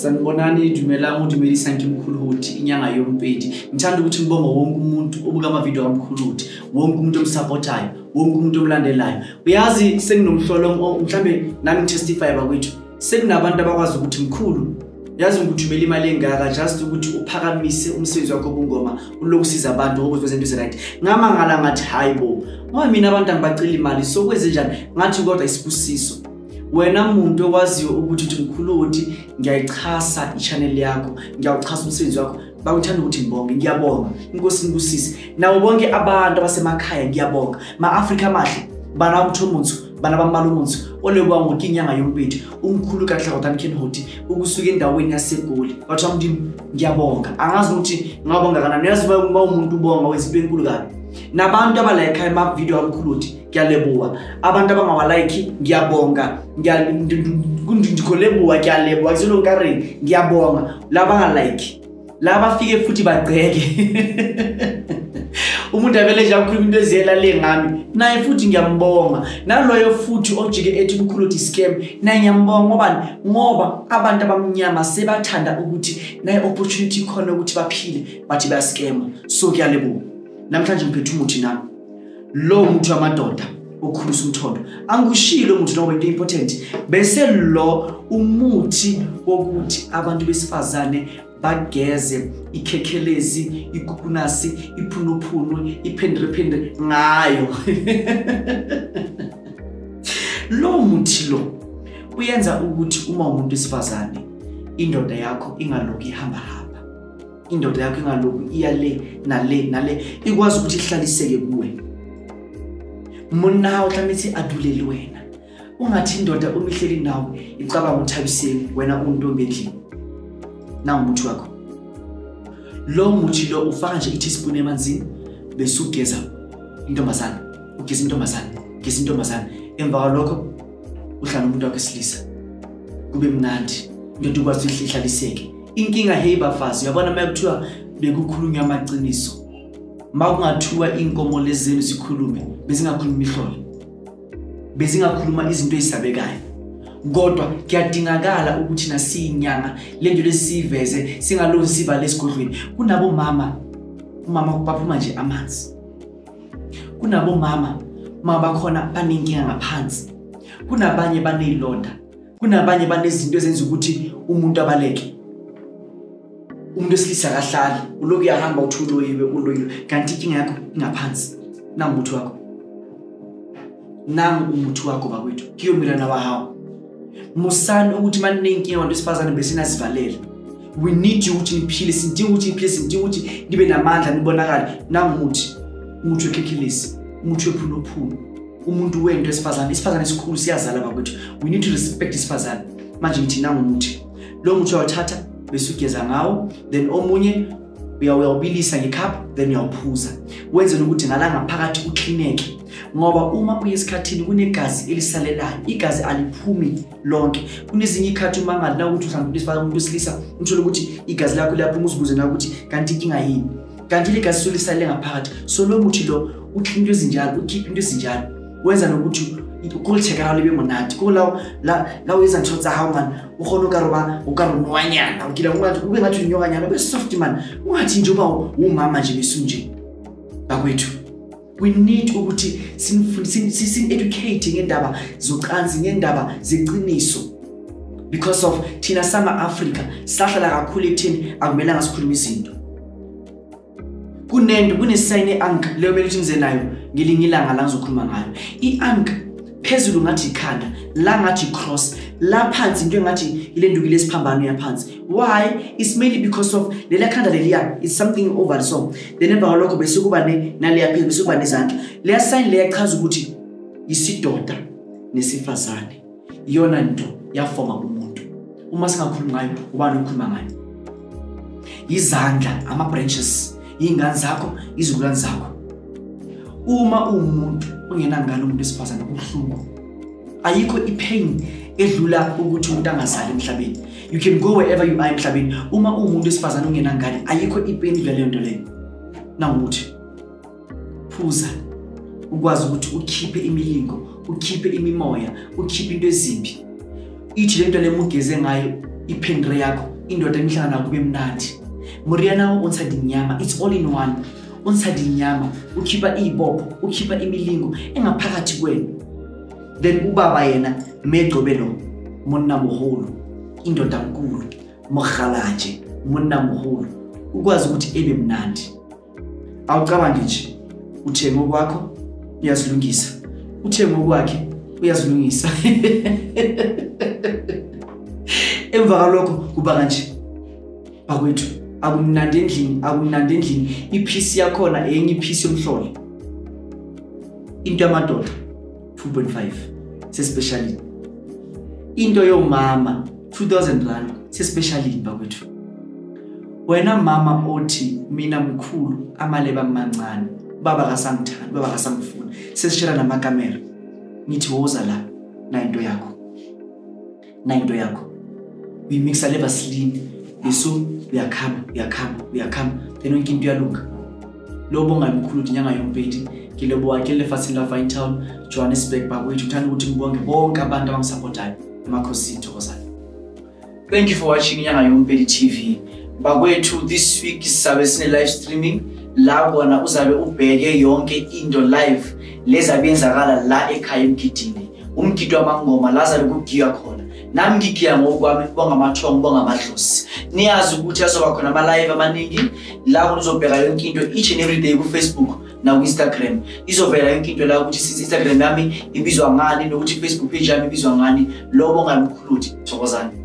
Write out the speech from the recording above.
Sanibonani dumelang udumelisa Mkhuluhuthi inyanga yompedi. Ngithanda ukuthi ngibonge wonke umuntu obuka ama video kaMkhuluhuthi, wonke umuntu omsupportayo, wonke umuntu omlandelayo. Uyazi senginomhlolo mhlambe nami testify bakwethu. Sekunabantu abakwazi ukuthi mkhulu yazi ukuthumela imali engaka just ukuthi uphakamise umsebenzi wakho obungoma ulokusiza abantu ukwenza into right. Ngamangala ngathi hayibo. Ngoba mina abantu angibacela imali so kwenze njani? Ngathi kodwa isibusiso. Wena umuntu owaziyo ukuthi Mkhuluhuthi ngiyayichasa i-channel yakho, ngiyawuchasa umsebenzi wakho, bakuthanda ukuthi ngibonge, ngiyabonga. Inkosi ngibusise. Nawo bonke abantu abasemakhaya ngiyabonga. Ma-Afrika amahle, bana umthomunzu, bana bamalumunzu, olebwa ngokinyanga yompedi, umkhulu kaHlakothani ukusuka endaweni yaseGoli. Wathi amdimi ngiyabonga. Angazi ukuthi ngabonga kanani. Uyazi uma umuntu ubonga wenza into enkulu kabi. Nabantu abalike ama video kaMkhuluhuthi ngiyalebuwa, abantu abangawalike ngiyabonga, ngiyalebuwa ngiyalebuwa kuzolo nkareni ngiyabonga, laba bangalike laba fike futhi bagceke umuntu avele nje akhuluma into eziyela le ngami naye futhi ngiyambonga, naloyo futhi ojike ethi uMkhuluhuthi scam naye ngiyambonga ngoba abantu abamnyama sebathanda ukuthi naye opportunity khona ukuthi baphile bathi ba scam. So ngiyalebuwa. Namhlanje ngiphethe umuthi nami. Lo muthi wamadoda okhulisa umthondo. Angushilo umuthi noba into important. Bese lo umuthi wokuthi abantu besifazane bageze ikhekhelezi, ikukunasi, iphunuphunu, iphendrephendre ngayo. Lo muthi lo uyenza ukuthi uma umuntu wesifazane indoda yakho ingaloku ihamba indoda yakho ingaloku iyale nale ikwazi ukuthi ihlaliseke kuwe. Mona uhlamithi aduleli wena. Ungathi indoda umihleli nawe icabanga uthabiseni wena untombi endlini. Na umuthi wakho. Lo muthi lo ufaka nje i-teaspoon emanzini bese ugeza intombazana. Ugeza intombazana, geza intombazana. Emva kwalokho uhlala umuntu wakho esilisa. Kube mnandi. Into ukwazi ihlaliseke. Inkinga hey bafazi uyabona mayekuthiwa bekukhulunywa amaqiniso. Makungathiwa inkomo lezenu zikhulume bezingakhuluma ihlolo, bezingakhuluma izinto ezisabekayo. Kodwa kuyadingakala ukuthi nasiyinyanga lento lesiveze singalozi sivale esigodlweni. Kunabo mama baphuma nje amanzi. Kunabo mama bakhona banenkinga ngaphansi. Kunabanye banezilonda. Kunabanye banezinto ezenza ukuthi umuntu abaleke. Umuntu esilisa kahlali uloku yahamba uloyiwe kanti inkinga yakho ingaphansi. Nangu umuthi wakho. Nangu umuthi wakho bakwethu. Kiyomira nabahawo. Musani ukuthi manenkinga abantu besifazane besinazivalela. We need you ukuthi niphile, sidinga ukuthi niphile, sidinga ukuthi nibe namandla nibonakala. Nangu umuthi wekhekhelezi, umuthi wephunuphunu. Umuntu wento esifazane esikhulu siyazala bakwethu. We need to respect isifazane. Manje ngithi nangu umuthi. Lo muthi uyawuthatha bese ugeza ngawo, then omunye uyawubilisa ngecup then uyawuphuza. Wenzela ukuthi ngalanga phakathi uklineke. Ngoba uma uyesikhathini kunegazi elisalelayo, igazi aliphumi lonke. Kunezinye ikhathi uma ngalina ukuthi mhlawumbe isifazane umuntu wesilisa uthola ukuthi igazi lakho liyaphuma uzibuze na ukuthi kanti inkinga yini. Kanti igazi solisalele ngaphakathi. So lo muthi lo ukhipha into ezinjalo, ukhipha into ezinjalo. Wenza nokuthi ukulicheka libe monati. La weza ntshotsa hawo man ukhona ukarunwanyana ukila ungathi ube ngathi unyokanyana bese soft man ungathi njoba umama nje besunje bakwethu. We need ukuthi sin educating ngendaba zocansi, ngendaba zeqiniso, because of thina sama Africa sahlala kakhulu ekutheni akumelanga sikhuluma izinto. Kunesign eank leyo mele ngize nayo ngilingilanga la ngizokhuluma ngayo. Iank phezulu ngathi ikhanda, la ngathi cross, la phansi into engathi ilendukile esiphambano yaphansi. Why? It's mainly because of lela khanda leliya is something over the song. Then emva lokho bese kuba naleya phezulu bese kuba nezandla. Leya sign leya chaza ukuthi isidoda nesifazane iyona into yafoma umuntu. Uma singakhuluma ngayo ubani ukhuluma ngayo? Izandla, ama branches, ingane zakho, izizukulwane zakho. Uma umuntu ungenangalo umuntu esifazana ubuhlungu, ayikho ipain edlula ukuthi umuntu angazali emhlabeni. You can go wherever you are emhlabeni. Uma umuntu esifazana ungenangalo ayikho ipain edlula leyo nto leyo. Nanguthi phuza ukwazi ukuthi ukhiphe imilingo, ukhiphe imimoya, ukhiphe into ezimbi. Ithi lento lemugeze ngayo ipendre yakho indoda emihlangana kube mnandi Moriana onside inyama it's all in one onside inyama ukhipa ibopho ukhipa imilingo engaphakathi kwenu then ubaba yena megcobelo monna moholo indoda enkulu mokhalaje monna moholo ukwazi ukuthi ebe mnandi awucabange nje uthengo kwakho uyazilungisa uthengo kwakhe uyazilungisa emva kalokho kuba kanje bakwethu akumnandi endlini iphisi yakhona enye iphisi yomhlolo into yamadoda 2.5 sespecially into yomama 2000 rand sespecially bakwethu wena mama othi mina mkhulu amaleba amancane baba kasamthanda baba kasamfuna sesishela namakamera nithi woza la na into yakho we mix leva slim beso uyakhamba then yonke into yalunga lobo ngamkhulu inyanga yompeti kilobo wakhe lefatsini la Fine Town Johannesburg bakwethu uthanda ukuthi ngibonge bonke abantu abangisupportayo emakhosi ithokozana. Thank you for watching inyanga yompeti TV bakwethu. This week sisabe sine live streaming la kona uzabe ubheke yonke into live leza benzakala la ekhaya emgidini umgido wamangoma lazabe kugiya khona nami ngigiya ngokwami bonga amathongo bonga amadlozi niyazi ukuthi asoba khona ama live amaningi la uzobheka yonke into each and every day ku Facebook na ku Instagram izovela yonke into la ukuthi Instagram yami ibizwa ngani nokuthi Facebook page yami ibizwa ngani lobo ngamkhuludi thokozani.